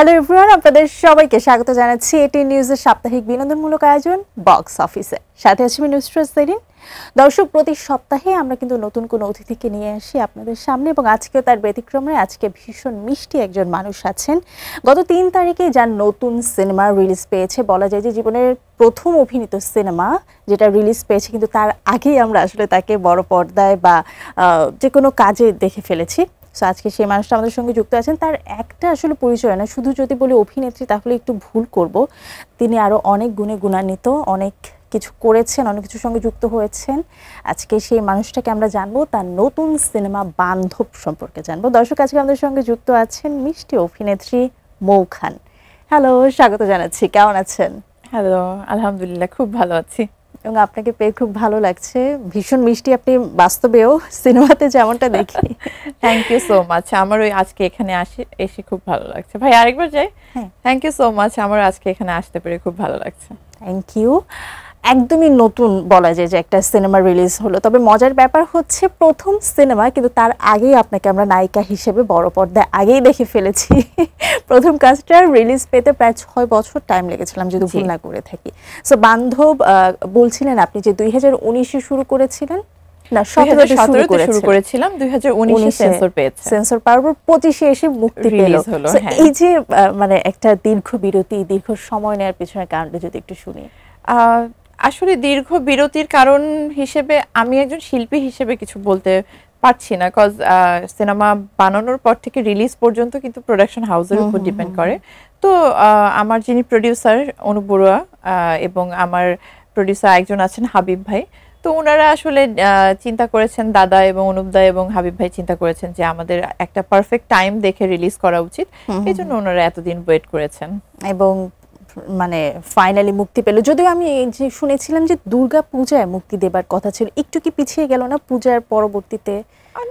Hello everyone, আপনাদের সবাইকে স্বাগত জানাচ্ছি এটি নিউজের সাপ্তাহিক বিনোদনমূলক আয়োজন বক্স অফিসে। সাথে আছি আমি নুসরাত সেরিন। দর্শক, প্রতি সপ্তাহে আমরা কিন্তু নতুন কোনো অতিথিকে নিয়ে আসি আপনাদের সামনে, এবং আজকেও তার ব্যতিক্রমে আজকে ভীষণ মিষ্টি একজন মানুষ আছেন। গত ৩ তারিখে যার নতুন সিনেমা রিলিজ পেয়েছে, বলা যায় যে জীবনের প্রথম অভিনীত সিনেমা যেটা রিলিজ পেয়েছে, কিন্তু তার আগেই আমরা আসলে তাকে বড় পর্দায় বা যে কোনো কাজে দেখে ফেলেছি। সো আজকে সেই মানুষটা আমাদের সঙ্গে যুক্ত আছেন। তার একটা আসলে পরিচয় না, শুধু যদি বলি অভিনেত্রী তাহলে একটু ভুল করব। তিনি আরও অনেক গুণে গুণান্বিত, অনেক কিছু করেছেন, অনেক কিছুর সঙ্গে যুক্ত হয়েছেন। আজকে সেই মানুষটাকে আমরা জানবো, তার নতুন সিনেমা বান্ধব সম্পর্কে জানবো। দর্শক, আজকে আমাদের সঙ্গে যুক্ত আছেন মিষ্টি অভিনেত্রী মৌ খান। হ্যালো, স্বাগত জানাচ্ছি। কেমন আছেন? হ্যালো, আলহামদুলিল্লাহ, খুব ভালো আছি। এবং আপনাকে পেয়ে খুব ভালো লাগছে। ভীষণ মিষ্টি আপনি, বাস্তবেও সিনেমাতে যেমনটা দেখি। Thank you so much. আমার ওই আজকে এখানে এসে খুব ভালো লাগছে। ভাই আরেকবার যাই। হ্যাঁ, থ্যাংক ইউ সো মাচ। আমার আজকে এখানে আসতে পেরে খুব ভালো লাগছে। Thank you. একদমই নতুন বলা যায় যে একটা সিনেমা রিলিজ হলো, তবে মজার ব্যাপার হচ্ছে প্রথম সিনেমা, কিন্তু তার আগেই আপনাকে আমরা নায়িকা হিসেবে বড় পর্দায় আগেই দেখে ফেলেছি। প্রথম কাজটা রিলিজ পেতে প্রায় ৬ বছর টাইম লেগেছিলাম যদি ভুল না করে থাকি। সো বান্ধব বলছিলেন আপনি যে 2019-এ শুরু করেছিলেন, না 17-তে শুরু করেছিলাম, 2019-এ সেন্সর পেয়েছে। সেন্সর পাওয়ার পর 25-এ এসে মুক্তি পেল। এই যে মানে একটা দীর্ঘ বিরতি, দীর্ঘ সময় নেওয়ার পিছনে কারণটা যদি একটু শুনি। আসলে দীর্ঘ বিরতির কারণ হিসেবে আমি একজন শিল্পী হিসেবে কিছু বলতে পারছি না, কজ সিনেমা বানানোর পর থেকে রিলিজ পর্যন্ত কিন্তু প্রোডাকশন হাউসের উপর ডিপেন্ড করে। তো আমার যিনি প্রডিউসার অনুপ বড়ুয়া এবং আমার প্রডিউসার একজন আছেন হাবিব ভাই, তো ওনারা আসলে চিন্তা করেছেন, দাদা এবং অনুপ দা এবং হাবিব ভাই চিন্তা করেছেন যে আমাদের একটা পারফেক্ট টাইম দেখে রিলিজ করা উচিত, এই জন্য ওনারা এতদিন ওয়েট করেছেন এবং মানে ফাইনালি মুক্তি পেল। যদিও আমি যে শুনেছিলাম যে দুর্গা পূজায় মুক্তি দেবার কথা ছিল, একটু কি পিছিয়ে গেল না পূজার পরবর্তীতে?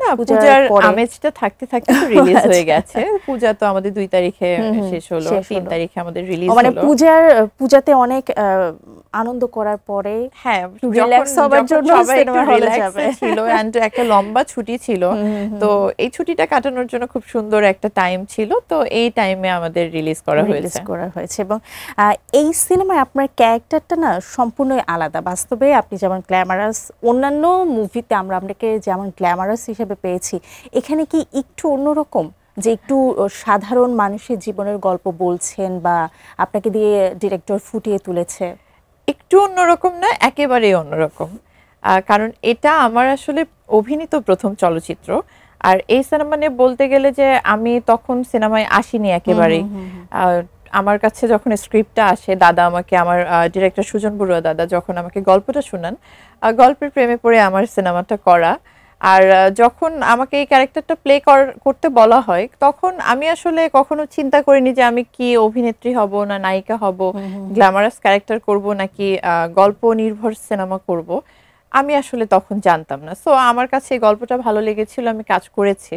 না, পূজার আমেজটা থাকতে থাকতে রিলিজ হয়ে গেছে। পূজা তো আমাদের 2 তারিখে শেষ হলো, 3 তারিখে আমাদের রিলিজ হলো। মানে পূজাতে অনেক আনন্দ করার পরে, হ্যাঁ, রিল্যাক্স হওয়ার জন্য সিনেমা হলে যাবে ছিল, এন্ড একটা লম্বা ছুটি ছিল। তো এই ছুটিটা কাটানোর জন্য খুব সুন্দর একটা টাইম ছিল। তো এই টাইমে আমাদের রিলিজ করা হয়েছে। এবং এই সিনেমায় আপনার ক্যারেক্টারটা না সম্পূর্ণই আলাদা। বাস্তবে আপনি যেমন গ্ল্যামারাস, অন্যান্য মুভিতে আমরা আপনাকে যেমন গ্ল্যামারাস হিসেবে পেয়েছি, এখানে কি একটু অন্যরকম, যে একটু সাধারণ মানুষের জীবনের গল্প বলছেন, বা আপনাকে দিয়ে ডিরেক্টর ফুটিয়ে তুলেছে? একটু অন্যরকম না, একেবারেই অন্যরকম। কারণ এটা আমার আসলে অভিনীত প্রথম চলচ্চিত্র। আর এই সিনেমা নিয়ে বলতে গেলে যে আমি তখন সিনেমায় আসিনি একেবারেই। আমার কাছে যখন স্ক্রিপ্টটা আসে, দাদা আমাকে, আমার ডিরেক্টর সুজন বড়ুয়া দাদা যখন আমাকে গল্পটা শোনান, গল্পের প্রেমে পড়ে আমার সিনেমাটা করা। আর যখন আমাকে এই ক্যারেক্টারটা প্লে করতে বলা হয়, তখন আমি আসলে কখনো চিন্তা করিনি যে আমি কি অভিনেত্রী হব না নায়িকা হব, গ্ল্যামারাস ক্যারেক্টার করব নাকি গল্প নির্ভর সিনেমা করব, আমি আসলে তখন জানতাম না। সো আমার কাছে এই গল্পটা ভালো লেগেছিল, আমি কাজ করেছি।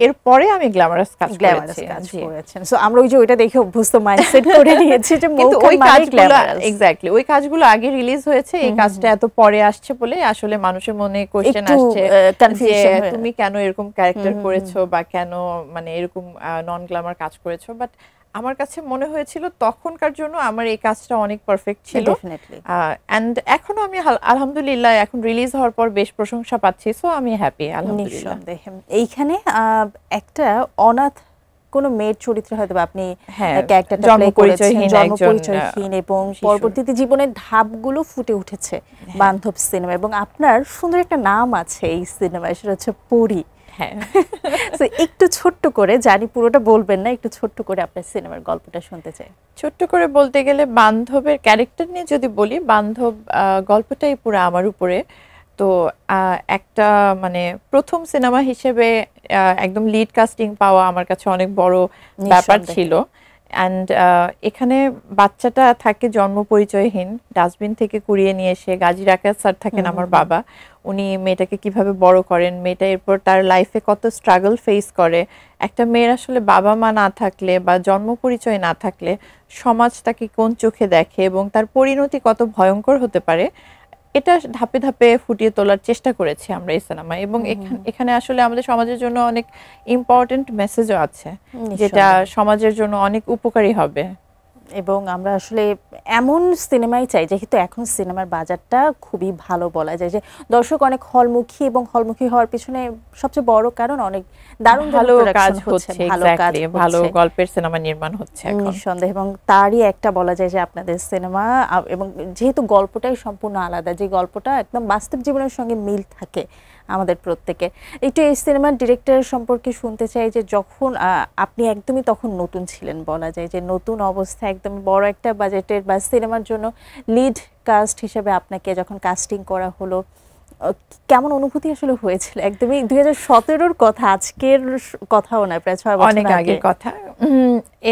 এরপরে আমি গ্ল্যামারাস কাজ করেছেন। সো আমরা ওই যে ওইটা দেখে অভ্যস্ত মাইন্ডসেট করে নিয়েছি যে কিন্তু ওই কাজগুলো এক্স্যাক্টলি, ওই কাজগুলো আগে রিলিজ হয়েছে, এই কাজটা এত পরে আসছে বলে আসলে মানুষের মনে কোশ্চেন আসছে যে তুমি কেন এরকম ক্যারেক্টার করেছো, বা কেন মানে এরকম নন গ্ল্যামার কাজ করেছো। বাট আমার কাছে মনে হয়েছিল তখনকার জন্য আমার এই কাজটা অনেক পারফেক্ট ছিল। এন্ড এখনো আমি আলহামদুলিল্লাহ, এখন রিলিজ হওয়ার পর বেশ প্রশংসা পাচ্ছি। সো আমি হ্যাপি আলহামদুলিল্লাহ। এইখানে একটা অনাথ কোন মেয়ের চরিত্রে হয়তো আপনি ক্যারেক্টারটা প্লে করেছেন, জন্মপরিচয়হীন, এবং পরবর্তীতে জীবনের ধাপগুলো ফুটে উঠেছে বান্ধব সিনেমা। এবং আপনার সুন্দর একটা নাম আছে এই সিনেমায়, সেটা হচ্ছে পরি। একটু ছোট্ট করে, জানি পুরোটা বলবেন না, একটু ছোট্ট করে আপনার সিনেমার গল্পটা শুনতে চাই। ছোট্ট করে বলতে গেলে বান্ধবের ক্যারেক্টার নিয়ে যদি বলি, বান্ধব গল্পটাই পুরো আমার উপরে। তো একটা মানে প্রথম সিনেমা হিসেবে একদম লিড কাস্টিং পাওয়া আমার কাছে অনেক বড় ব্যাপার ছিল। অ্যান্ড এখানে বাচ্চাটা থাকে জন্ম পরিচয়হীন, ডাস্টবিন থেকে কুড়িয়ে নিয়ে এসে গাজী রাকাত স্যার থাকেন আমার বাবা, উনি মেয়েটাকে কিভাবে বড় করেন, মেয়েটা এরপর তার লাইফে কত স্ট্রাগল ফেস করে। একটা মেয়ের আসলে বাবা মা না থাকলে বা জন্ম পরিচয় না থাকলে সমাজ তাকে কোন চোখে দেখে এবং তার পরিণতি কত ভয়ঙ্কর হতে পারে, এটা ধাপে ধাপে ফুটিয়ে তোলার চেষ্টা করেছি আমরা এই সিনেমায়, এবং এখানে আসলে আমাদের সমাজের জন্য অনেক ইম্পর্টেন্ট মেসেজও আছে যেটা সমাজের জন্য অনেক উপকারী হবে। এবং আমরা আসলে এমন সিনেমাই চাই, যেহেতু এখন সিনেমার বাজারটা খুবই ভালো বলা যায়, যে দর্শক অনেক হলমুখী, এবং হলমুখী হওয়ার পিছনে সবচেয়ে বড় কারণ অনেক দারুণ ভালো কাজ হচ্ছে, ভালো গল্পের সিনেমা নির্মাণ হচ্ছে নিঃসন্দেহে। এবং তারই একটা বলা যায় যে আপনাদের সিনেমা, এবং যেহেতু গল্পটাই সম্পূর্ণ আলাদা, যে গল্পটা একদম বাস্তব জীবনের সঙ্গে মিল থাকে আমাদের প্রত্যেকে। একটু এই সিনেমার ডিরেক্টর সম্পর্কে শুনতে চাই, যে যখন আপনি একদমই তখন নতুন ছিলেন, বলা যায় যে নতুন অবস্থায় একদম বড় একটা বাজেটের বা সিনেমার জন্য লিড কাস্ট হিসেবে আপনাকে যখন কাস্টিং করা হলো, কেমন অনুভূতি আসলে হয়েছিল? একদমই 2017-র কথা, আজকের কথাও না, প্রায় 6 বছর অনেক আগের কথা।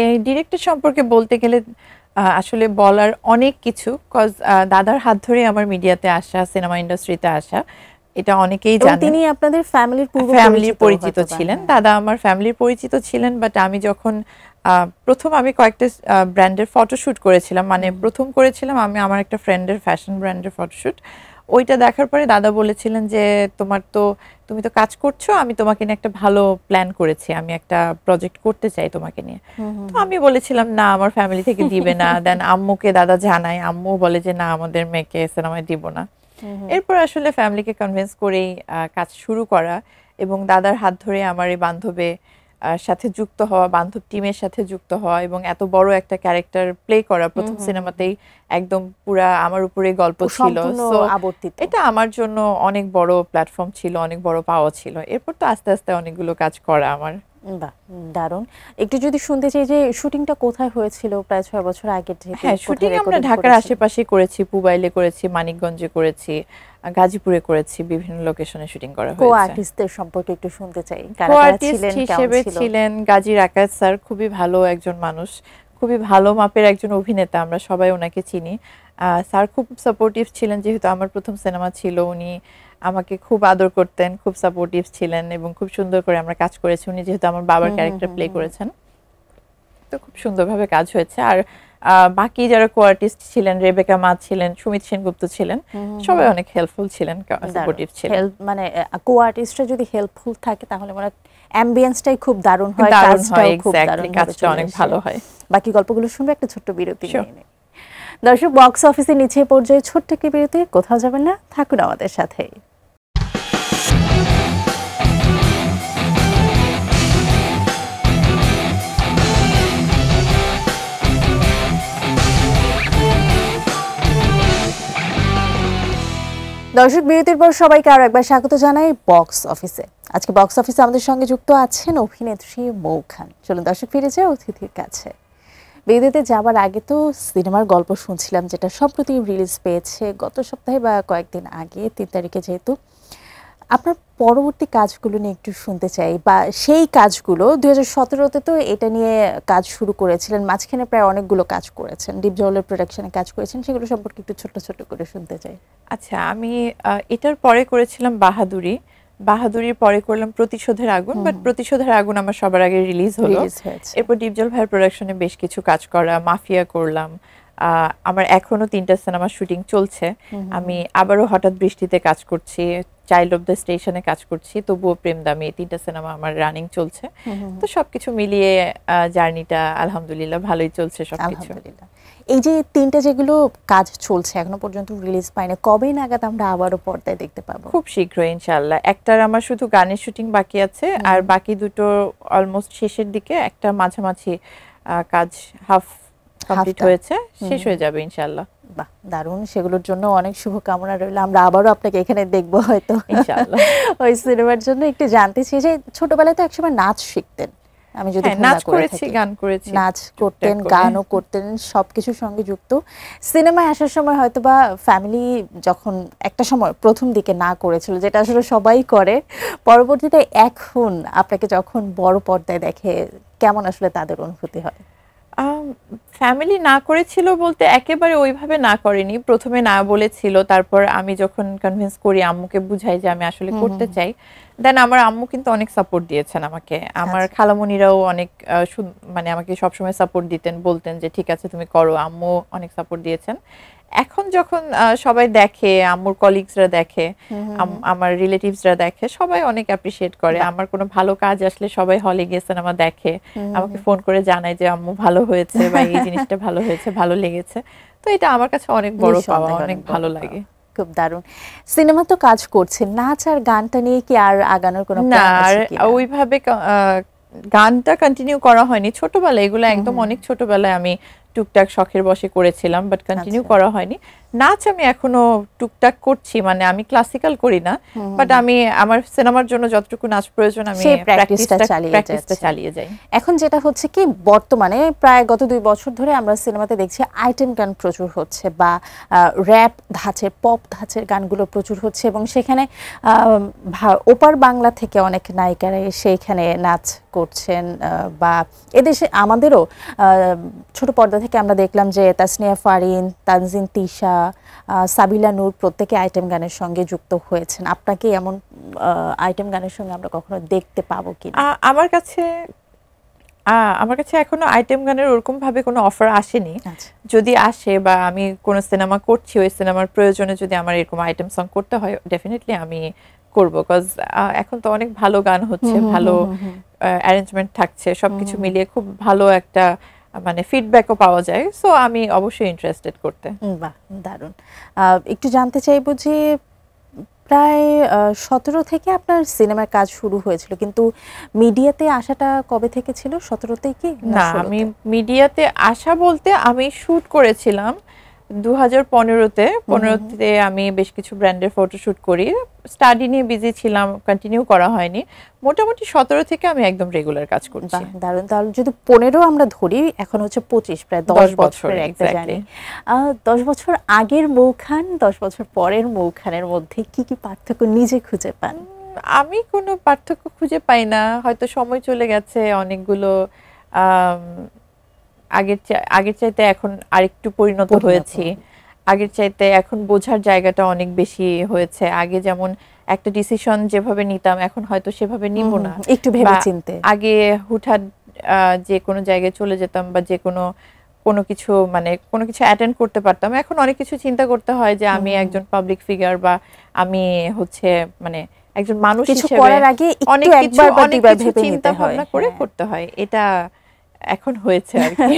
এই ডিরেক্টর সম্পর্কে বলতে গেলে আসলে বলার অনেক কিছু, কজ দাদার হাত ধরে আমার মিডিয়াতে আসা, সিনেমা ইন্ডাস্ট্রিতে আসা, এটা অনেকেই জানেন। তিনি আপনাদের ফ্যামিলির পরিচিত ছিলেন, দাদা আমার ফ্যামিলির পরিচিত ছিলেন। বাট আমি যখন প্রথম আমি কয়েকটা ব্র্যান্ডের ফটোশুট করেছিলাম, মানে প্রথম করেছিলাম আমি আমার একটা ফ্রেন্ডের ফ্যাশন ব্র্যান্ডের ফটোশুট। ওইটা দেখার পরে দাদা বলেছিলেন যে তুমি তো কাজ করছো, আমি তোমাকে নিয়ে একটা ভালো প্ল্যান করেছি, আমি একটা প্রজেক্ট করতে চাই তোমাকে নিয়ে। তো আমি বলেছিলাম না, আমার ফ্যামিলি থেকে দিবে না। দেন আম্মুকে দাদা জানায়, আম্মু বলে যে না, আমাদের মেয়েকে সিনেমায় দিব না। এরপর আসলে ফ্যামিলিকে কনভিন্স করেই কাজ শুরু করা, এবং দাদার হাত ধরে আমার এই বান্ধবের সাথে যুক্ত হওয়া, বান্ধব টিমের সাথে যুক্ত হওয়া, এবং এত বড় একটা ক্যারেক্টার প্লে করা প্রথম সিনেমাতেই, একদম পুরা আমার উপরে গল্প ছিল। সো এটা আমার জন্য অনেক বড় প্ল্যাটফর্ম ছিল, অনেক বড় পাওয়া ছিল। এরপর তো আস্তে আস্তে অনেকগুলো কাজ করা আমার। বাহ, দারুণ। একটু যদি শুনতে চাই যে শুটিংটা কোথায় হয়েছিল প্রায় 6 বছর আগে? হ্যাঁ, শুটিং আমরা ঢাকার আশেপাশে করেছি, পুবাইলে করেছি, মানিকগঞ্জে করেছি, গাজীপুরে করেছি, বিভিন্ন লোকেশনে শুটিং করা হয়েছে। কো-আর্টিস্টদের সম্পর্কে একটু শুনতে চাই, কারা ছিলেন, হিসেবে ছিলেন গাজীর আকাশ স্যার, খুবই ভালো একজন মানুষ, খুবই ভালো মাপের একজন অভিনেতা, আমরা সবাই ওনাকে চিনি। স্যার খুব সাপোর্টিভ ছিলেন, যেহেতু আমার প্রথম সিনেমা ছিল, উনি আমাকে খুব আদর করতেন, খুব সাপোর্টিভ ছিলেন, এবং খুব সুন্দর করে আমরা কাজ করেছি। উনি যেহেতু আমার বাবার ক্যারেক্টার প্লে করেছেন, তো খুব সুন্দরভাবে কাজ হয়েছে। আর বাকি যারা কো-আর্টিস্ট ছিলেন, রেবেকা মা ছিলেন, সুমিত সেনগুপ্ত ছিলেন, সবাই অনেক হেল্পফুল ছিলেন, সাপোর্টিভ ছিলেন। মানে কো-আর্টিস্টরা যদি হেল্পফুল থাকে তাহলে মানে অ্যাম্বিয়েন্সটাই খুব দারুণ হয়, কাজটা অনেক ভালো হয়। বাকি গল্পগুলো শুনবে একটা ছোট্ট বিরতি নিয়ে। দর্শক, বক্স অফিসের নিচে পর্যায়ে ছোট্ট একটি বিরতি, কোথাও যাবেন না, থাকুন আমাদের সাথে। দর্শক, বিরতির পর সবাইকে আরো একবার স্বাগত জানাই বক্স অফিসে। আজকে বক্স অফিসে আমাদের সঙ্গে যুক্ত আছেন অভিনেত্রী মৌ খান। চলুন দর্শক, ফিরে যাই অতিথির কাছে। বিরতিতে যাবার আগে তো সিনেমার গল্প শুনছিলাম, যেটা সম্প্রতি রিলিজ পেয়েছে গত সপ্তাহে বা কয়েকদিন আগে, 3 তারিখে। যেহেতু আপনার পরবর্তী কাজগুলো নিয়ে একটু শুনতে চাই, বা সেই কাজগুলো 2017-তে তো এটা নিয়ে কাজ শুরু করেছিলেন, মাঝখানে প্রায় অনেকগুলো কাজ করেছেন, ডিপ জলের প্রোডাকশনে কাজ করেছেন, সেগুলো সম্পর্কে একটু ছোট ছোট করে শুনতে চাই। আচ্ছা, আমি এটার পরে করেছিলাম বাহাদুরির পরে করলাম প্রতিশোধের আগুন। বাট প্রতিশোধের আগুন আমার সবার আগে রিলিজ হলো। এরপর ডিপজল ভাইয়ের প্রোডাকশনে বেশ কিছু কাজ করা, মাফিয়া করলাম। আমার এখনো 3টা সিনেমা শুটিং চলছে। আমি আবারও হঠাৎ বৃষ্টিতে কাজ করছি, চাইল্ড অফ দ্য স্টেশনে কাজ করছি, তবুও প্রেম দামি, 3টা সিনেমা আমার রানিং চলছে। তো সবকিছু মিলিয়ে জার্নিটা আলহামদুলিল্লাহ ভালোই চলছে সবকিছু। এই যে 3টা যেগুলো কাজ চলছে এখনো পর্যন্ত রিলিজ পায়নি, কবে নাগাদ আমরা আবারও পর্দায় দেখতে পাবো? খুব শীঘ্রই ইনশাআল্লাহ। একটার আমার শুধু গানের শুটিং বাকি আছে, আর বাকি দুটো অলমোস্ট শেষের দিকে, একটা মাঝামাঝি কাজ হাফ কমপ্লিট হয়েছে, শেষ হয়ে যাবে ইনশাআল্লাহ। বাহ, দারুণ। সেগুলোর জন্য অনেক শুভকামনা রইল। আমরা আবারও আপনাকে এখানে দেখবো হয়তো ইনশাআল্লাহ। ওই সিনেমার জন্য একটু জানতে চাই যে ছোটবেলায় তো একসময় নাচ শিখতেন, আমি যদি নাচ করেছি, গান করেছি, নাচ করতেন, গানও করতেন, সবকিছুর সঙ্গে যুক্ত। সিনেমায় আসার সময় হয়তো বা ফ্যামিলি যখন একটা সময় প্রথম দিকে না করেছিল, যেটা আসলে সবাই করে, পরবর্তীতে এখন আপনাকে যখন বড় পর্দায় দেখে, কেমন আসলে তাদের অনুভূতি হয়? ফ্যামিলি না করেছিল বলতে একেবারে ওইভাবে না করেনি, প্রথমে না বলেছিল, তারপর আমি যখন কনভিন্স করি, আম্মুকে বুঝাই যে আমি আসলে করতে চাই, দেন আমার আম্মু কিন্তু অনেক সাপোর্ট দিয়েছেন আমাকে, আমার খালামণিরাও অনেক মানে আমাকে সবসময় সাপোর্ট দিতেন, বলতেন যে ঠিক আছে তুমি করো, আম্মু অনেক সাপোর্ট দিয়েছেন। এখন যখন সবাই দেখে, আম্মুর কলিগসরা দেখে, আমার রিলেটিভসরা দেখে, সবাই অনেক অ্যাপ্রিশিয়েট করে। আমার কোনো ভালো কাজ আসলে সবাই হলে গিয়ে সিনেমা দেখে, আমাকে ফোন করে জানায় যে আম্মু ভালো হয়েছে বা এই জিনিসটা ভালো হয়েছে, ভালো লেগেছে। তো এটা আমার কাছে অনেক বড় পাওয়া, অনেক ভালো লাগে। খুব দারুণ। সিনেমা তো কাজ করছে, নাচ আর গানটা নিয়ে কি আর আগানোর কোনো প্ল্যান আছে কি? না, আর ওইভাবে গানটা কন্টিনিউ করা হয়নি ছোটবেলায়, এগুলো একদম অনেক ছোটবেলায় আমি টুকটাক শখের বশে করেছিলাম, বাট কন্টিনিউ করা হয়নি। নাচ আমি এখনো টুকটাক করছি, মানে আমি ক্লাসিক্যাল করি না, বাট আমি আমার সিনেমার জন্য যতটুকু নাচ প্রয়োজন আমি প্র্যাকটিসটা চালিয়ে যাই। এখন যেটা হচ্ছে কি, বর্তমানে প্রায় গত 2 বছর ধরে আমরা সিনেমাতে দেখছি আইটেম গান প্রচুর হচ্ছে, বা র‍্যাপ ধাঁচের, পপ ধাঁচের গানগুলো প্রচুর হচ্ছে, এবং সেখানে ওপার বাংলা থেকে অনেক নায়িকারা এসে এখানে নাচ করছেন, বা এদেশে আমাদেরও ছোট পর্দা থেকে আমরা দেখলাম যে তাসনিয়া ফারিন, তানজিন তিশা, সাবিলা নূর প্রত্যেকে আইটেম গানের সঙ্গে যুক্ত হয়েছেন। আপনাকে এমন আইটেম গানের সঙ্গে আমরা কখনো দেখতে পাবো কি? আমার কাছে এখনো আইটেম গানের ওরকম ভাবে কোনো অফার আসেনি। যদি আসে বা আমি কোনো সিনেমা করছি, ওই সিনেমার প্রয়োজনে যদি আমার এরকম আইটেম সং করতে হয়, ডেফিনেটলি আমি করব, বিকজ এখন তো অনেক ভালো গান হচ্ছে, ভালো অ্যারেঞ্জমেন্ট থাকছে, সবকিছু মিলিয়ে খুব ভালো একটা মানে ফিডব্যাকও পাওয়া যায়। সো আমি অবশ্যই ইন্টারেস্টেড করতে। বাহ, দারুণ। একটু জানতে চাইবো যে প্রায় 17 থেকে আপনার সিনেমার কাজ শুরু হয়েছিল, কিন্তু মিডিয়াতে আসাটা কবে থেকে ছিল? 17তেই কি? না, আমি মিডিয়াতে আসা বলতে আমি শুট করেছিলাম 2015-তে আমি বেশ কিছু ব্র্যান্ডের ফটোশুট করি। স্টাডি নিয়ে বিজি ছিলাম, কন্টিনিউ করা হয়নি। মোটামুটি 17 থেকে আমি একদম রেগুলার কাজ করছি। দারুণ। তাহলে যদি 15 আমরা ধরি, এখন হচ্ছে 25, প্রায় 10 বছরের একটা জার্নি। 10 বছর আগের মৌখান, 10 বছর পরের মৌখানের মধ্যে কি কি পার্থক্য নিজে খুঁজে পান? আমি কোনো পার্থক্য খুঁজে পাই না, হয়তো সময় চলে গেছে, অনেকগুলো আগের চাইতে এখন আরেকটু পরিণত হয়েছি, আগের চাইতে এখন বোঝার জায়গাটা অনেক বেশি হয়েছে। আগে যেমন একটা ডিসিশন যেভাবে নিতাম, এখন হয়তো সেভাবে নিব না, একটু ভেবেচিন্তে। আগে হুটহাট যে কোনো জায়গায় চলে যেতাম, বা যে কোনো কিছু মানে কোনো কিছু অ্যাটেন্ড করতে পারতাম। এখন অনেক কিছু চিন্তা করতে হয় যে আমি একজন পাবলিক ফিগার, বা আমি হচ্ছে মানে একজন মানুষ হিসেবে অনেক কিছু চিন্তা ভাবনা করে করতে হয়। এটা এখন হয়েছে আর কি।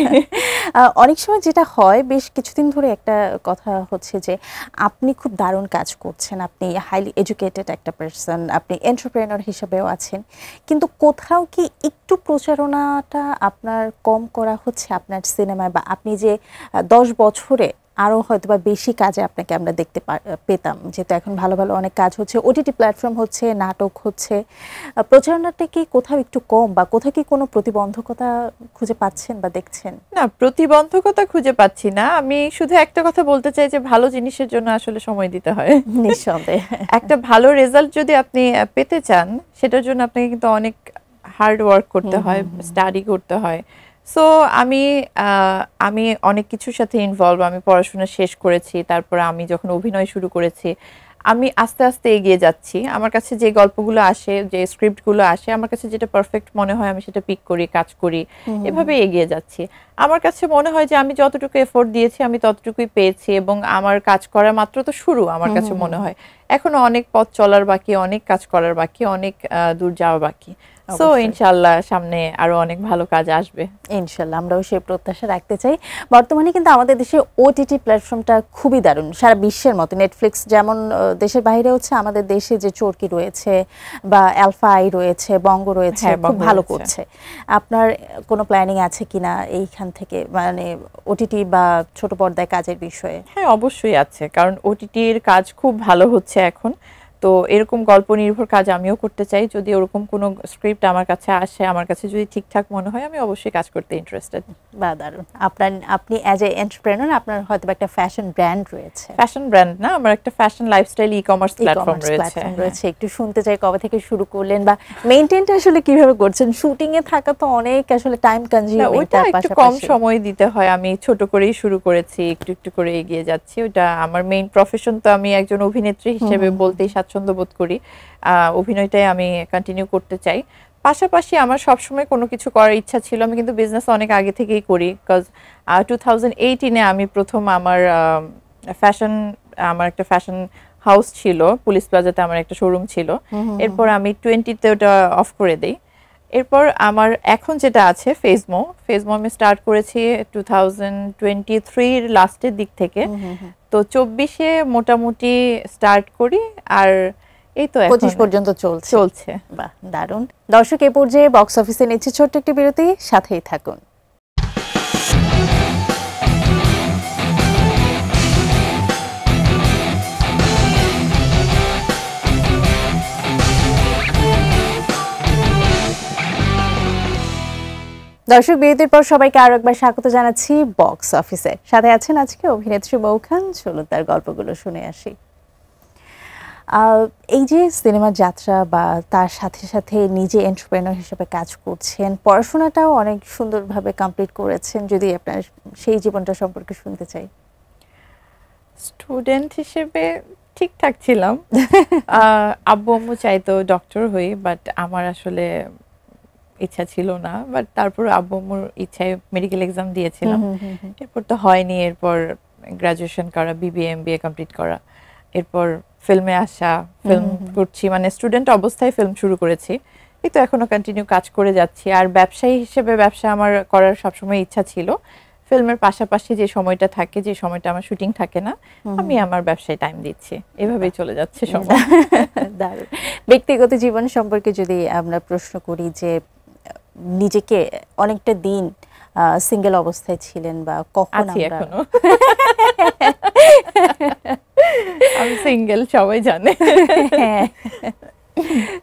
অনেক সময় যেটা হয়, বেশ কিছুদিন ধরে একটা কথা হচ্ছে যে আপনি খুব দারুণ কাজ করছেন, আপনি হাইলি এডুকেটেড একটা পারসন, আপনি এন্টারপ্রেনার হিসেবেও আছেন, কিন্তু কোথাও কি একটু প্রচারণাটা আপনার কম করা হচ্ছে আপনার সিনেমায়? বা আপনি যে 10 বছরে আরও হয়তো বা বেশি কাজে আপনাকে আমরা দেখতে পেতাম, যেহেতু এখন ভালো ভালো অনেক কাজ হচ্ছে, ওটিটি প্ল্যাটফর্ম হচ্ছে, নাটক হচ্ছে, প্রচারণাটা কি কোথাও একটু কম, বা কোথাও কি কোনো প্রতিবন্ধকতা খুঁজে পাচ্ছেন বা দেখছেন? না, প্রতিবন্ধকতা খুঁজে পাচ্ছি না। আমি শুধু একটা কথা বলতে চাই যে ভালো জিনিসের জন্য আসলে সময় দিতে হয়। নিঃসন্দেহে। একটা ভালো রেজাল্ট যদি আপনি পেতে চান, সেটার জন্য আপনাকে কিন্তু অনেক হার্ড ওয়ার্ক করতে হয়, স্টাডি করতে হয়। সো আমি অনেক কিছুর সাথে ইনভলভ। আমি পড়াশোনা শেষ করেছি, তারপর আমি যখন অভিনয় শুরু করেছি, আমি আস্তে আস্তে এগিয়ে যাচ্ছি। আমার কাছে যে গল্পগুলো আসে, যে স্ক্রিপ্টগুলো আসে, আমার কাছে যেটা পারফেক্ট মনে হয় আমি সেটা পিক করি, কাজ করি, এভাবে এগিয়ে যাচ্ছি। আমার কাছে মনে হয় যে আমি যতটুকু এফোর্ট দিয়েছি আমি ততটুকুই পেয়েছি, এবং আমার কাজ করা মাত্র তো শুরু। আমার কাছে মনে হয় এখনো অনেক পথ চলার বাকি, অনেক কাজ করার বাকি, অনেক দূর যাওয়া বাকি। সো ইনশাআল্লাহ সামনে আরো অনেক ভালো কাজ আসবে। ইনশাআল্লাহ, আমরাও সেই প্রত্যাশা রাখতে চাই। বর্তমানে কিন্তু আমাদের দেশে ওটিটি প্ল্যাটফর্মটা খুবই দারুণ, সারা বিশ্বের মতো। নেটফ্লিক্স যেমন দেশের বাইরে হচ্ছে, আমাদের দেশে যে চরকি রয়েছে বা আলফা আই রয়েছে, বঙ্গ রয়েছে, খুব ভালো করছে। আপনার কোনো প্ল্যানিং আছে কিনা এইখান থেকে, মানে ওটিটি বা ছোট পর্দায় কাজের বিষয়ে? হ্যাঁ, অবশ্যই আছে, কারণ ওটিটির কাজ খুব ভালো হচ্ছে এখন। তো এরকম গল্প নির্ভর কাজ আমিও করতে চাই। যদি ওরকম কোনো স্ক্রিপ্ট আমার কাছে আসে, আমার কাছে যদি ঠিকঠাক মনে হয়, আমি অবশ্যই কাজ করতে ইন্টারেস্টেড। বা দারুণ। আপনি অ্যাজ এ এন্টারপ্রেনার, আপনার হয়তো একটা ফ্যাশন ব্র্যান্ড রয়েছে। ফ্যাশন ব্র্যান্ড না, আমার একটা ফ্যাশন লাইফস্টাইল ই-কমার্স প্ল্যাটফর্ম রয়েছে। একটু শুনতে চাই কবে থেকে শুরু করলেন, বা মেইনটেইনটা আসলে কিভাবে করছেন? শুটিং এ থাকা তো অনেক আসলে টাইম কনজিউমিং, ওটা একটু কম সময় দিতে হয়। আমি ছোট করেই শুরু করেছি, একটু একটু করে এগিয়ে যাচ্ছি। ওটা আমার মেইন প্রফেশন, তো আমি একজন অভিনেত্রী হিসেবে বলতেই স্বাচ্ছন্দ্য স্বাচ্ছন্দ্য বোধ করি, অভিনয়টাই আমি কন্টিনিউ করতে চাই। পাশাপাশি আমার সবসময় কোনো কিছু করার ইচ্ছা ছিল, আমি কিন্তু বিজনেস অনেক আগে থেকেই করি, বিকজ 2018-এ আমি প্রথম আমার একটা ফ্যাশন হাউস ছিল, পুলিশ প্লাজাতে আমার একটা শোরুম ছিল। এরপর আমি 20-তে ওটা অফ করে দেই। এরপর আমার এখন যেটা আছে ফেজমো আমি স্টার্ট করেছি 2023-র লাস্টের দিক থেকে। তো 24-এ মোটামুটি স্টার্ট করি, আর এই তো 25 পর্যন্ত চলছে। বাহ, দারুণ। দর্শক, এই পর্যায়ে বক্স অফিসে নিচ্ছে ছোট্ট একটি বিরতি, সাথেই থাকুন। দর্শক, বিরতির পর সবাইকে আরো একবার স্বাগত জানাচ্ছি বক্স অফিসে। সাথে আছেন আজকে অভিনেত্রী মৌ খান। চলুন তার গল্পগুলো শুনে আসি। এই যে সিনেমার যাত্রা বা তার সাথে সাথে নিজে এন্টারপ্রেনার হিসেবে কাজ করছেন, পড়াশোনাটাও অনেক সুন্দরভাবে কমপ্লিট করেছেন, যদি আপনার সেই জীবনটা সম্পর্কে শুনতে চাই। স্টুডেন্ট হিসেবে ঠিকঠাক ছিলাম। আব্বু আম্মু চাইতো ডক্টর হই, বাট আমার আসলে ইচ্ছা ছিল না। বাট তারপর আব্বু আম্মুর ইচ্ছায় মেডিকেল এক্সাম দিয়েছিলাম। এরপর তো হয়নি। এরপর গ্রাজুয়েশন করা, বিবিএ এমবিএ কমপ্লিট করা, এরপর ফিল্মে আসা, ফিল্ম করছি, মানে স্টুডেন্ট অবস্থায় ফিল্ম শুরু করেছি। এই তো এখনো কন্টিনিউ কাজ করে যাচ্ছি। আর ব্যবসায়ী হিসেবে ব্যবসা আমার করার সবসময় ইচ্ছা ছিল। ফিল্মের পাশাপাশি যে সময়টা থাকে, যে সময়টা আমার শুটিং থাকে না, আমি আমার ব্যবসায় টাইম দিচ্ছি। এভাবেই চলে যাচ্ছে সময়। দারুণ। ব্যক্তিগত জীবন সম্পর্কে যদি আমরা প্রশ্ন করি, যে নিজেকে অনেকটা দিন সিঙ্গেল অবস্থায় ছিলেন বা কখন? এখনো আমি সিঙ্গেল, সবাই জানে।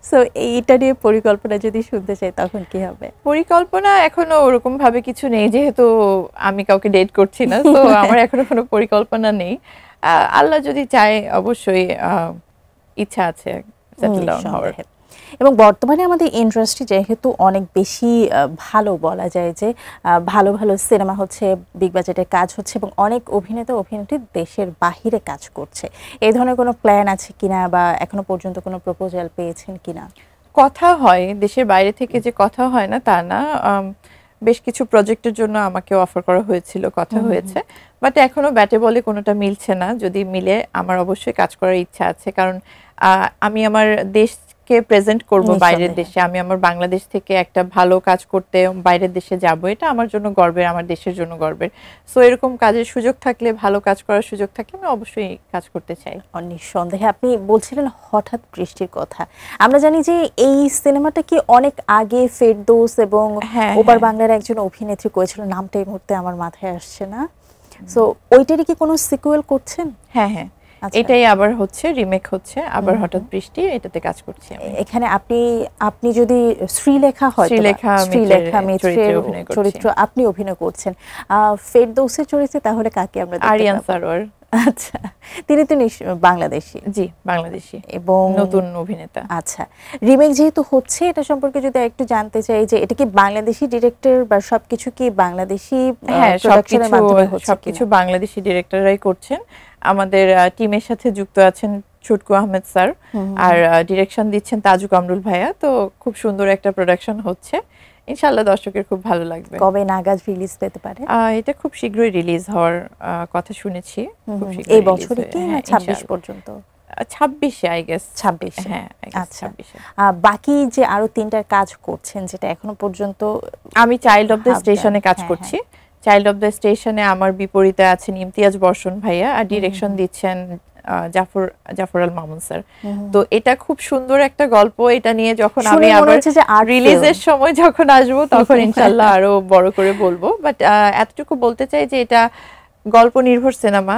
সো এইটা নিয়ে পরিকল্পনা যদি শুনতে চাই তখন কি হবে? পরিকল্পনা এখনো ওরকম ভাবে কিছু নেই, যেহেতু আমি কাউকে ডেট করছি না, তো আমার এখনো কোনো পরিকল্পনা নেই। আল্লাহ যদি চায় অবশ্যই ইচ্ছা আছে সেটেল ডাউন হওয়ার। এবং বর্তমানে আমাদের ইন্ডাস্ট্রি যেহেতু অনেক বেশি ভালো, বলা যায় যে ভালো ভালো সিনেমা হচ্ছে, বিগ বাজেটের কাজ হচ্ছে, এবং অনেক অভিনেতা অভিনেত্রী দেশের বাহিরে কাজ করছে। এই ধরনের কোনো প্ল্যান আছে কিনা, বা এখনো পর্যন্ত কোনো প্রপোজাল পেয়েছেন কিনা? কথা হয়, দেশের বাইরে থেকে যে কথা হয় না তা না। বেশ কিছু প্রজেক্টের জন্য আমাকে অফার করা হয়েছিল, কথা হয়েছে, বাট এখনো ব্যাটে বলে কোনোটা মিলছে না। যদি মিলে আমার অবশ্যই কাজ করার ইচ্ছা আছে, কারণ আমি আমার দেশকে প্রেজেন্ট করব বাইরের দেশে। আমি আমার বাংলাদেশ থেকে একটা ভালো কাজ করতে বাইরের দেশে যাব, এটা আমার জন্য গর্বের, আমার দেশের জন্য গর্বের। সো এরকম কাজের সুযোগ থাকলে, ভালো কাজ করার সুযোগ থাকলে আমি অবশ্যই কাজ করতে চাই। নিঃসন্দেহে। আপনি বলছিলেন হঠাৎ বৃষ্টির কথা। আমরা জানি যে এই সিনেমাটা কি অনেক আগে ফেরদৌস এবং ওপার বাংলার একজন অভিনেত্রী করেছিল, নামটা এই মুহূর্তে আমার মাথায় আসছে না। সো ওইটারই কি কোনো সিকুয়েল করছেন? হ্যাঁ, এটাই আবার হচ্ছে, রিমেক হচ্ছে, আবার হঠাৎ বৃষ্টি, এটাতে কাজ করছি আমি। এখানে আপনি যদি শ্রীলেখা মিত্রের চরিত্র আপনি অভিনয় করছেন, ফেরদৌসের চরিত্রে তাহলে কাকে আমরা দেখতে পাবো? আরিয়ান সারোয়ার। আচ্ছা, তিনি তো বাংলাদেশী। জি, বাংলাদেশী এবং নতুন অভিনেতা। আচ্ছা, রিমেক যেহেতু হচ্ছে, এটা সম্পর্কে যদি একটু জানতে চাই, যে এটা কি বাংলাদেশী ডিরেক্টর বা সবকিছু কি বাংলাদেশী? হ্যাঁ, সবকিছু বাংলাদেশী ডিরেক্টররাই করছেন। আমাদের টিমের সাথে যুক্ত আছেন ছুটকু আহমেদ স্যার, আর ডিরেকশন দিচ্ছেন তাজু কামরুল ভাইয়া। তো খুব সুন্দর একটা প্রোডাকশন হচ্ছে, ইনশাআল্লাহ দর্শকের খুব ভালো লাগবে। কবে নাগাদ রিলিজ পেতে পারে? এটা খুব শীঘ্রই রিলিজ হওয়ার কথা শুনেছি। এই বছরই কি না 26 পর্যন্ত? 26-এ আই গেস। 26? হ্যাঁ, আচ্ছা। বাকি যে আরো 3টার কাজ করছেন, যেটা এখনো পর্যন্ত, আমি চাইল্ড অফ দ্য স্টেশনে কাজ করছি। চাইল্ড অফ দ্য স্টেশনে আমার বিপরীতে আছেন ইমতিয়াজ বর্ষণ ভাইয়া, আর ডিরেকশন দিচ্ছেন জাফর আল মামুন স্যার। তো এটা খুব সুন্দর একটা গল্প। এটা নিয়ে যখন আমি আবার রিলিজের সময় যখন আসবো, তখন ইনশাআল্লাহ আরো বড় করে বলবো। বাট এতটুকু বলতে চাই যে এটা গল্প নির্ভর সিনেমা,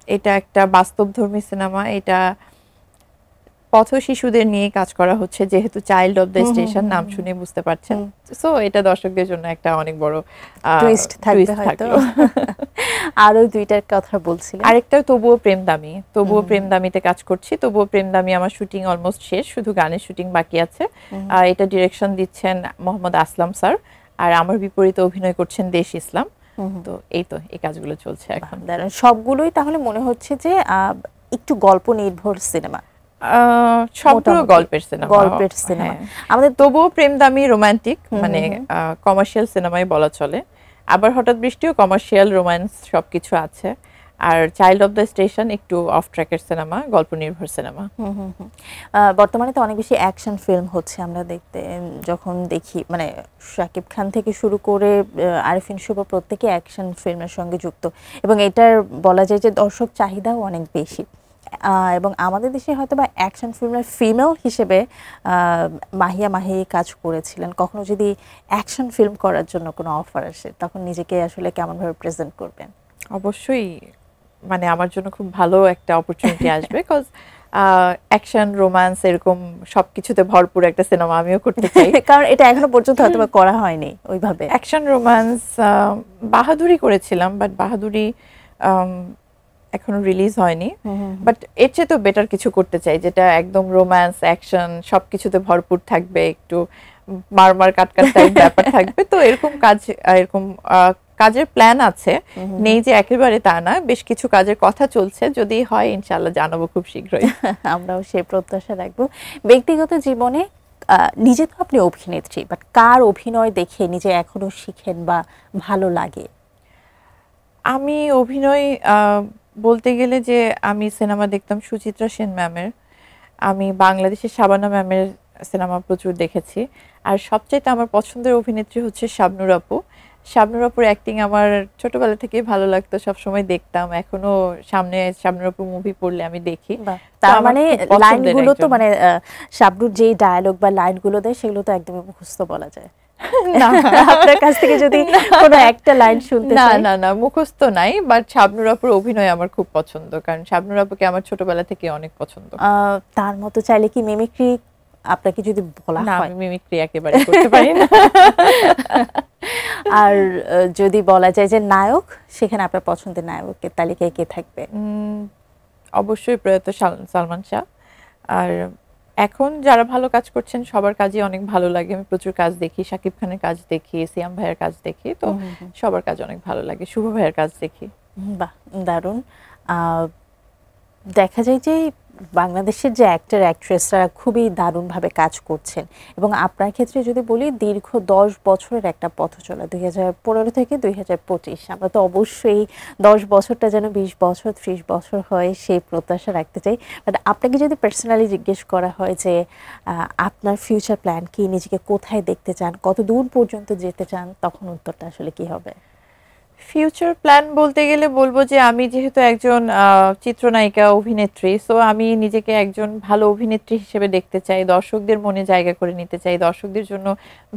এটা একটা বাস্তবধর্মী সিনেমা। এটা পথ শিশুদের নিয়ে কাজ করা হচ্ছে, যেহেতু চাইল্ড অফ দ্য স্টেশন, নাম শুনে বুঝতে পারছেন। সো এটা দর্শকদের জন্য একটা অনেক বড় টুইস্ট থাকবে হয়তো। আরো 2টার কথা বলছিলেন। আরেকটা তবুও প্রেম দামি, প্রেম দামিতে কাজ করছি। তবুও প্রেম দামি আমার শুটিং অলমোস্ট শেষ, শুধু গানের শুটিং বাকি আছে। এটা ডিরেকশন দিচ্ছেন মোহাম্মদ আসলাম স্যার, আর আমার বিপরীতে অভিনয় করছেন দেশ ইসলাম। তো এই কাজগুলো চলছে এখন। সবগুলোই তাহলে মনে হচ্ছে যে একটু গল্প নির্ভর সিনেমা। সবগুলো মোটামুটি গল্পের সিনেমা। গল্পের সিনেমা। হ্যাঁ। আমাদের তবুও প্রেমদামি রোমান্টিক, মানে কমার্শিয়াল সিনেমাই বলা চলে। আবার হঠাৎ বৃষ্টিও কমার্শিয়াল রোম্যান্স সবকিছু আছে। আর চাইল্ড অফ দ্য স্টেশন একটু অফ ট্র্যাকের সিনেমা, গল্প নির্ভর সিনেমা। বর্তমানে তো অনেক বেশি অ্যাকশন ফিল্ম হচ্ছে, আমরা দেখতে যখন দেখি মানে শাকিব খান থেকে শুরু করে আরিফিন শুভ প্রত্যেকে অ্যাকশন ফিল্মের সঙ্গে যুক্ত, এবং এটার বলা যায় যে দর্শক চাহিদাও অনেক বেশি। এবং আমাদের দেশে হয়তো বা অ্যাকশন ফিল্মের ফিমেল হিসেবে মাহিয়া মাহি কাজ করেছিলেন। কখনো যদি অ্যাকশন ফিল্ম করার জন্য কোনো অফার আসে, তখন নিজেকে আসলে কেমনভাবে প্রেজেন্ট করবেন? অবশ্যই, মানে আমার জন্য খুব ভালো একটা অপরচুনিটি আসবে, বিকজ অ্যাকশন রোম্যান্স এরকম সবকিছুতে ভরপুর একটা সিনেমা আমিও করতে চাই। কারণ এটা এখনো পর্যন্ত হয়তো বা করা হয়নি ওইভাবে। অ্যাকশন রোম্যান্স বাহাদুরি করেছিলাম, বাট বাহাদুরি এখনো রিলিজ হয়নি। বাট এর চেয়ে তো বেটার কিছু করতে চাই, যেটা একদম রোম্যান্স অ্যাকশন সবকিছুতে ভরপুর থাকবে, একটু মারমার কাটকাট টাইপ ব্যাপার থাকবে। তো এরকম কাজ, এরকম কাজের প্ল্যান আছে, নেই যে একেবারে তা না, বেশ কিছু কাজের কথা চলছে, যদি হয় ইনশাআল্লাহ জানাবো খুব শীঘ্রই। আমরাও সেই প্রত্যাশা রাখবো। ব্যক্তিগত জীবনে নিজে তো আপনি অভিনেত্রী, বাট কার অভিনয় দেখে নিজে এখনো শিখেন বা ভালো লাগে? আমি অভিনয় বলতে গেলে যে আমি সিনেমা দেখতাম সুচিত্রা সেন ম্যামের, আমি বাংলাদেশের শাবানা ম্যামের সিনেমা প্রচুর দেখেছি। আর সবচাইতে আমার পছন্দের অভিনেত্রী হচ্ছে শাবনূর আপু। শাবনূর আপুর অ্যাক্টিং আমার ছোটবেলা থেকেই ভালো লাগতো, সবসময় দেখতাম, এখনো সামনে শাবনূর আপুর মুভি পড়লে আমি দেখি। তার মানে লাইনগুলো তো মানে শাবনূর যেই ডায়ালগ বা লাইনগুলো দেয় সেগুলো তো একদমই মুখস্থ বলা যায় না। আপনার কাছ থেকে যদি কোনো একটা লাইন শুনতে চাই। না না মুখস্থ নাই, বাট শাবনূর আপুর অভিনয় আমার খুব পছন্দ, কারণ শাবনূর আপুকে আমার ছোটবেলা থেকে অনেক পছন্দ। তার মতো চাইলে কি মিমিক্রি আপনাকে যদি বলা না, হয়? আমি মিমিক্রি একেবারে করতে পারি না। আর যদি বলা যায় যে নায়ক, সেখানে আপনার পছন্দের নায়কের তালিকায় কে থাকবে? অবশ্যই প্রয়াত সালমান শাহ। আর এখন যারা ভালো কাজ করছেন সবার কাজই অনেক ভালো লাগে, আমি প্রচুর কাজ দেখি, শাকিব খানের কাজ দেখি, সিয়াম ভাইয়ের কাজ দেখি, তো সবার কাজ অনেক ভালো লাগে, শুভ ভাইয়ের কাজ দেখি। বাহ, দারুণ। দেখা যায় যে বাংলাদেশের যে অ্যাক্টর অ্যাক্ট্রেসরা খুবই দারুণভাবে কাজ করছেন, এবং আপনার ক্ষেত্রে যদি বলি দীর্ঘ 10 বছরের একটা পথ চলা, 2015 থেকে 2025, আমরা তো অবশ্যই 10 বছরটা যেন 20 বছর 30 বছর হয় সেই প্রত্যাশা রাখতে চাই। বাট আপনাকে যদি পার্সোনালি জিজ্ঞেস করা হয় যে আপনার ফিউচার প্ল্যান কি, নিজেকে কোথায় দেখতে চান, কত দূর পর্যন্ত যেতে চান, তখন উত্তরটা আসলে কি হবে? ফিউচার প্ল্যান বলতে গেলে বলবো যে আমি যেহেতু একজন চিত্রনায়িকা অভিনেত্রী, সো আমি নিজেকে একজন ভালো অভিনেত্রী হিসেবে দেখতে চাই, দর্শকদের মনে জায়গা করে নিতে চাই, দর্শকদের জন্য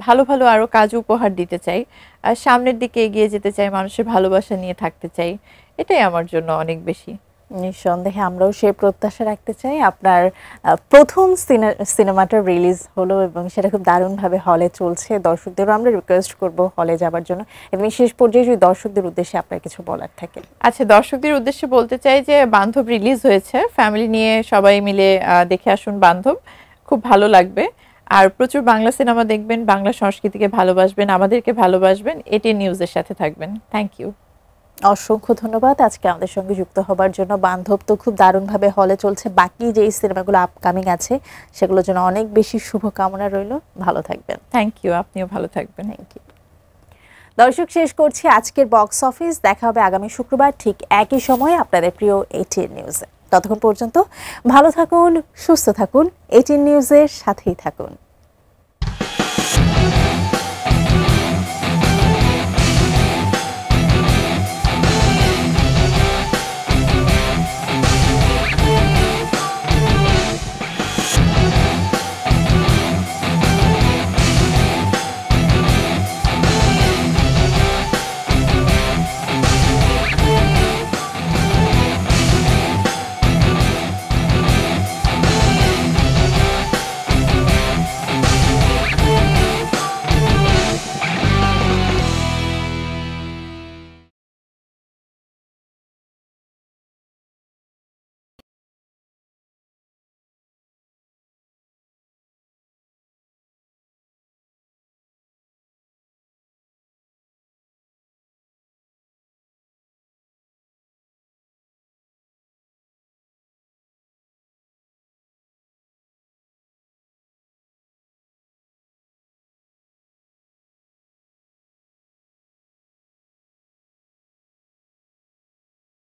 ভালো ভালো আরো কাজ উপহার দিতে চাই, আর সামনের দিকে এগিয়ে যেতে চাই, মানুষের ভালোবাসা নিয়ে থাকতে চাই। এটাই আমার জন্য অনেক বেশি। নিঃসন্দেহে আমরাও সেই প্রত্যাশা রাখতে চাই। আপনার প্রথম সিনেমাটা রিলিজ হলো এবং সেটা খুব দারুণভাবে হলে চলছে। দর্শকদেরও আমরা রিকোয়েস্ট করব হলে যাবার জন্য, এবং শেষ পর্যায়ে যদি দর্শকদের উদ্দেশ্যে আপনার কিছু বলার থাকে। আচ্ছা, দর্শকদের উদ্দেশ্যে বলতে চাই যে বান্ধব রিলিজ হয়েছে, ফ্যামিলি নিয়ে সবাই মিলে দেখে আসুন বান্ধব, খুব ভালো লাগবে। আর প্রচুর বাংলা সিনেমা দেখবেন, বাংলা সংস্কৃতিকে ভালোবাসবেন, আমাদেরকে ভালোবাসবেন, এটিএন নিউজের সাথে থাকবেন। Thank you. অসংখ্য ধন্যবাদ আজকে আমাদের সঙ্গে যুক্ত হবার জন্য। বান্ধব তো খুব দারুণভাবে হলে চলছে, বাকি যেই সিনেমাগুলো আপকামিং আছে সেগুলোর জন্য অনেক বেশি শুভকামনা রইল। ভালো থাকবেন। থ্যাংক ইউ, আপনিও ভালো থাকবেন। Thank you. দর্শক, শেষ করছি আজকের বক্স অফিস। দেখা হবে আগামী শুক্রবার ঠিক একই সময়ে আপনাদের প্রিয় এটিএন নিউজে। ততক্ষণ পর্যন্ত ভালো থাকুন, সুস্থ থাকুন, এটিএন নিউজের সাথেই থাকুন।